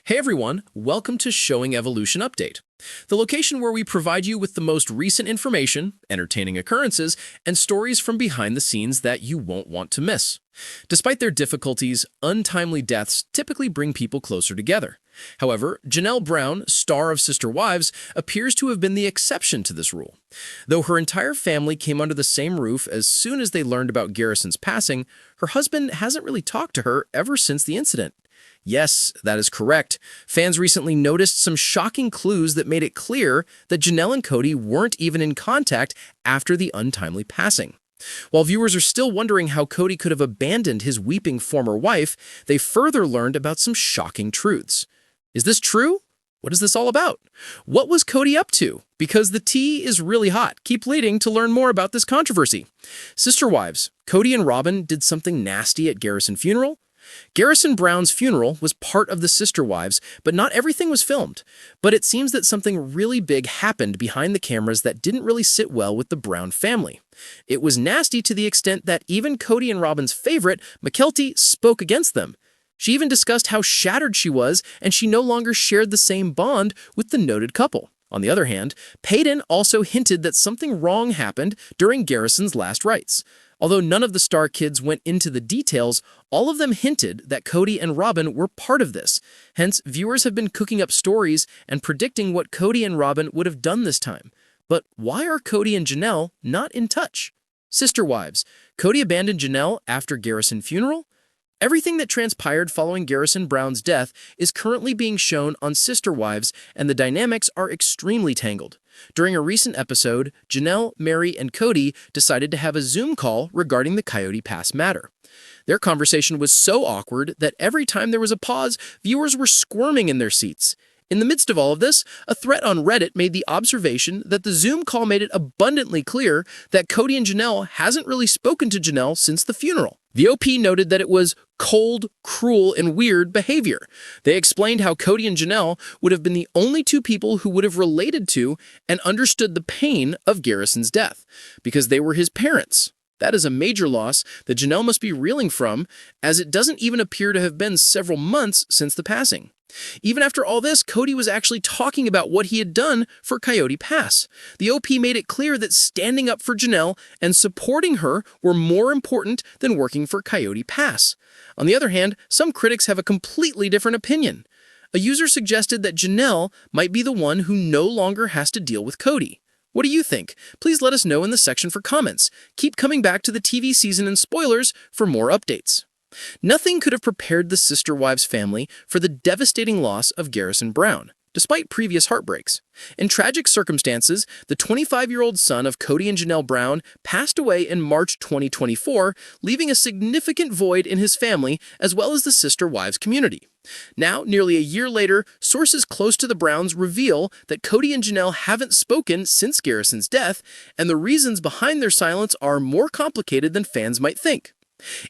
Hey everyone, welcome to Showing Evolution Update, the location where we provide you with the most recent information, entertaining occurrences, and stories from behind the scenes that you won't want to miss. Despite their difficulties, untimely deaths typically bring people closer together. However, Janelle Brown, star of Sister Wives, appears to have been the exception to this rule. Though her entire family came under the same roof as soon as they learned about Garrison's passing, her husband hasn't really talked to her ever since the incident. Yes, that is correct. Fans recently noticed some shocking clues that made it clear that Janelle and Kody weren't even in contact after the untimely passing. While viewers are still wondering how Kody could have abandoned his weeping former wife, they further learned about some shocking truths. Is this true? What is this all about? What was Kody up to? Because the tea is really hot. Keep waiting to learn more about this controversy. Sister Wives, Kody and Robin did something nasty at Garrison's funeral? Garrison Brown's funeral was part of the Sister Wives, but not everything was filmed. But it seems that something really big happened behind the cameras that didn't really sit well with the Brown family. It was nasty to the extent that even Kody and Robin's favorite, Mykelti, spoke against them. She even discussed how shattered she was, and she no longer shared the same bond with the noted couple. On the other hand, Payton also hinted that something wrong happened during Garrison's last rites. Although none of the Star kids went into the details, all of them hinted that Kody and Robin were part of this. Hence, viewers have been cooking up stories and predicting what Kody and Robin would have done this time. But why are Kody and Janelle not in touch? Sister Wives, Kody abandoned Janelle after Garrison's funeral? Everything that transpired following Garrison Brown's death is currently being shown on Sister Wives, and the dynamics are extremely tangled. During a recent episode, Janelle, Mary, and Kody decided to have a Zoom call regarding the Coyote Pass matter. Their conversation was so awkward that every time there was a pause, viewers were squirming in their seats. In the midst of all of this, a thread on Reddit made the observation that the Zoom call made it abundantly clear that Kody and Janelle hasn't really spoken to Janelle since the funeral. The OP noted that it was cold, cruel, and weird behavior. They explained how Kody and Janelle would have been the only two people who would have related to and understood the pain of Garrison's death, because they were his parents. That is a major loss that Janelle must be reeling from, as it doesn't even appear to have been several months since the passing. Even after all this, Kody was actually talking about what he had done for Coyote Pass. The OP made it clear that standing up for Janelle and supporting her were more important than working for Coyote Pass. On the other hand, some critics have a completely different opinion. A user suggested that Janelle might be the one who no longer has to deal with Kody. What do you think? Please let us know in the section for comments. Keep coming back to the TV season and spoilers for more updates. Nothing could have prepared the Sister Wives family for the devastating loss of Garrison Brown, despite previous heartbreaks. In tragic circumstances, the 25-year-old son of Kody and Janelle Brown passed away in March 2024, leaving a significant void in his family as well as the Sister Wives community. Now, nearly a year later, sources close to the Browns reveal that Kody and Janelle haven't spoken since Garrison's death, and the reasons behind their silence are more complicated than fans might think.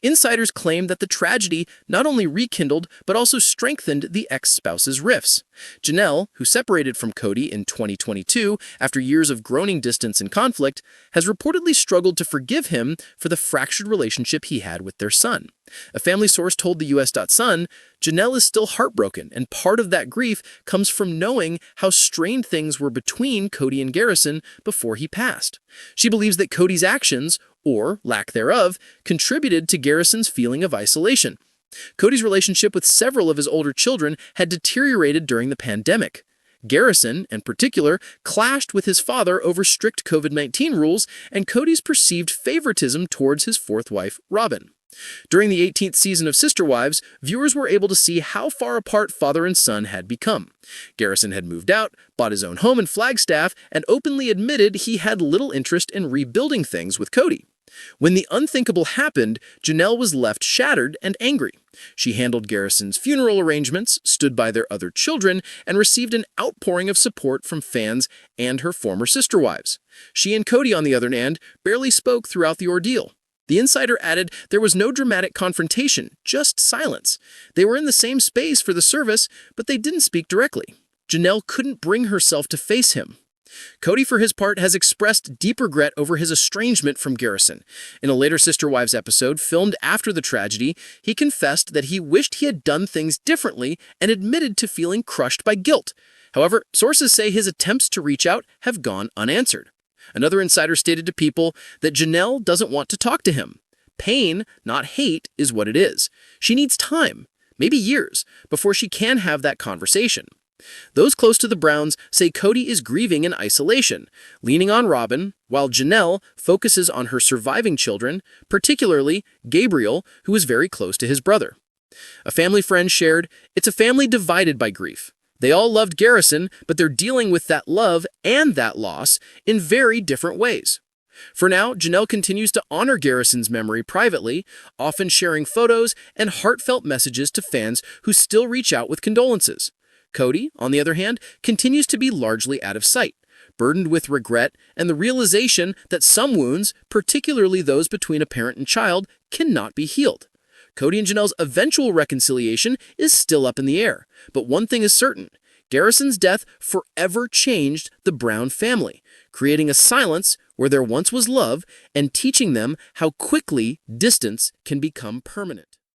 Insiders claim that the tragedy not only rekindled but also strengthened the ex-spouse's rifts. Janelle, who separated from Kody in 2022 after years of growing distance and conflict, has reportedly struggled to forgive him for the fractured relationship he had with their son. A family source told the US.Sun, Janelle is still heartbroken, and part of that grief comes from knowing how strained things were between Kody and Garrison before he passed. She believes that Kody's actions, or lack thereof, contributed to Garrison's feeling of isolation. Kody's relationship with several of his older children had deteriorated during the pandemic. Garrison, in particular, clashed with his father over strict COVID-19 rules and Kody's perceived favoritism towards his fourth wife, Robin. During the 18th season of Sister Wives, viewers were able to see how far apart father and son had become. Garrison had moved out, bought his own home in Flagstaff, and openly admitted he had little interest in rebuilding things with Kody. When the unthinkable happened, Janelle was left shattered and angry. She handled Garrison's funeral arrangements, stood by their other children, and received an outpouring of support from fans and her former sister wives. She and Kody, on the other hand, barely spoke throughout the ordeal. The insider added there was no dramatic confrontation, just silence. They were in the same space for the service, but they didn't speak directly. Janelle couldn't bring herself to face him. Kody, for his part, has expressed deep regret over his estrangement from Garrison. In a later Sister Wives episode, filmed after the tragedy, he confessed that he wished he had done things differently and admitted to feeling crushed by guilt. However, sources say his attempts to reach out have gone unanswered. Another insider stated to People that Janelle doesn't want to talk to him. Pain, not hate, is what it is. She needs time, maybe years, before she can have that conversation. Those close to the Browns say Kody is grieving in isolation, leaning on Robin, while Janelle focuses on her surviving children, particularly Gabriel, who is very close to his brother. A family friend shared, "It's a family divided by grief. They all loved Garrison, but they're dealing with that love and that loss in very different ways." For now, Janelle continues to honor Garrison's memory privately, often sharing photos and heartfelt messages to fans who still reach out with condolences. Kody, on the other hand, continues to be largely out of sight, burdened with regret and the realization that some wounds, particularly those between a parent and child, cannot be healed. Kody and Janelle's eventual reconciliation is still up in the air, but one thing is certain: Garrison's death forever changed the Brown family, creating a silence where there once was love and teaching them how quickly distance can become permanent.